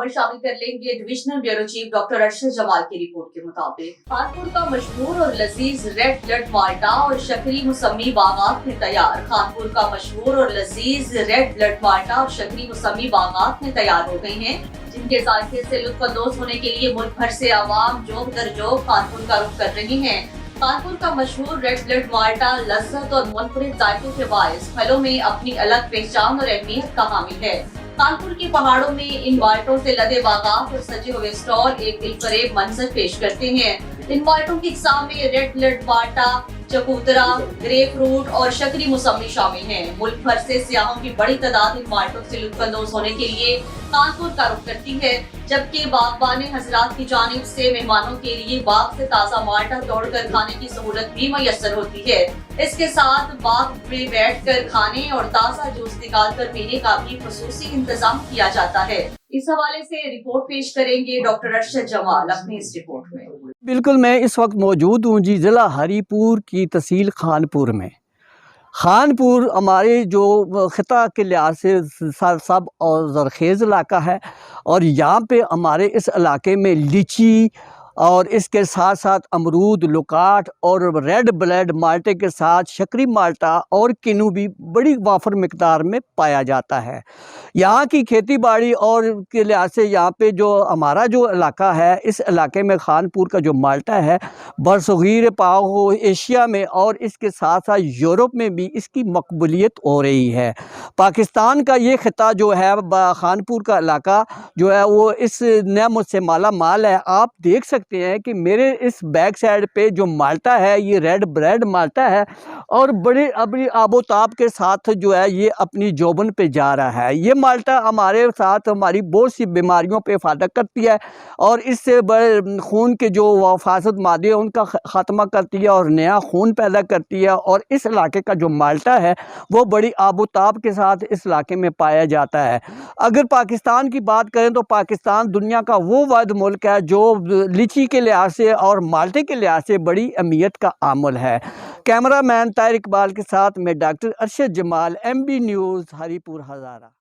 खबर शामिल कर लेंगे divisional bureau chief doctor Arshad Jamal की रिपोर्ट के मुताबिक खानपुर का मशहूर और लजीज रेड ब्लड माल्टा और शकरी मौसमी बागात में तैयार। खानपुर का मशहूर और लजीज रेड ब्लड माल्टा और शकरी मौसमी बागात में तैयार हो गए हैं, जिनके जायके से लुत्फानंदोज होने के लिए मुल्क भर से आवाम जोक दर जोक खानपुर का रुख कर रही है। खानपुर का मशहूर रेड ब्लड माल्टा लज्जत और मुनफरिद जायकों के बायस फलों में अपनी अलग पहचान और अहमियत का हामिल है। कानपुर के पहाड़ों में इन माल्टों से लदे बागात और सजे हुए स्टॉल एक दिलफरेब मंजर पेश करते हैं। इन माल्टों की इकसाम में रेड ब्लड माल्टा, चकोतरा, ग्रेप फ्रूट और शकरी मौसमी शामिल हैं। मुल्क भर से सियाहों की बड़ी तादाद इन माल्टों से लुत्फानंदोज होने के लिए कानपुर का रुख करती है, जबकि बागबान हजरात की जानिब से मेहमानों के लिए बाग से ताज़ा माल्टा तोड़कर खाने की सहूलत भी मैसर होती है। इसके साथ बाग में बैठकर खाने और ताज़ा जूस निकालकर पीने का भी खुसूसी इंतजाम किया जाता है। इस हवाले से रिपोर्ट पेश करेंगे डॉक्टर अरशद जमाल अपनी इस रिपोर्ट में। बिल्कुल, मैं इस वक्त मौजूद हूँ जी ज़िला हरीपुर की तहसील खानपुर में। खानपुर हमारे जो ख़िता के लिहाज से सब और ज़रख़ेज़ इलाका है, और यहाँ पे हमारे इस इलाके में लीची और इसके साथ साथ अमरूद, लुकाट और रेड ब्लड माल्टे के साथ शकरी माल्टा और किन्नू भी बड़ी वाफर मिकदार में पाया जाता है। यहाँ की खेती बाड़ी और के लिहाज से यहाँ पे जो हमारा जो इलाका है, इस इलाके में खानपुर का जो माल्टा है बरसगीर पाक हो एशिया में और इसके साथ साथ यूरोप में भी इसकी मकबूलियत हो रही है। पाकिस्तान का ये ख़िता जो है, खानपुर का इलाका जो है वो इस नेमत से माला माल है। आप देख सकते हैं कि मेरे इस बैक साइड पे जो माल्टा है ये रेड ब्लड माल्टा है और बड़े अपनी आबोताब के साथ जो है ये अपनी जोबन पे जा रहा है। ये माल्टा हमारे साथ हमारी बहुत सी बीमारियों पे हिफाजत करती है और इससे बड़े खून के जो फासद मादे हैं उनका ख़ात्मा करती है और नया खून पैदा करती है। और इस इलाके का जो माल्टा है वो बड़ी आबोताब के साथ इस इलाके में पाया जाता है। अगर पाकिस्तान की बात करें तो पाकिस्तान दुनिया का वो वाहिद मुल्क है जो लीची के लिहाज से और माल्टे के लिहाज से बड़ी अहमियत का आमल है। कैमरा मैन ताहिर इकबाल के साथ मैं doctor Arshad Jamal, MB news, Haripur हज़ारा।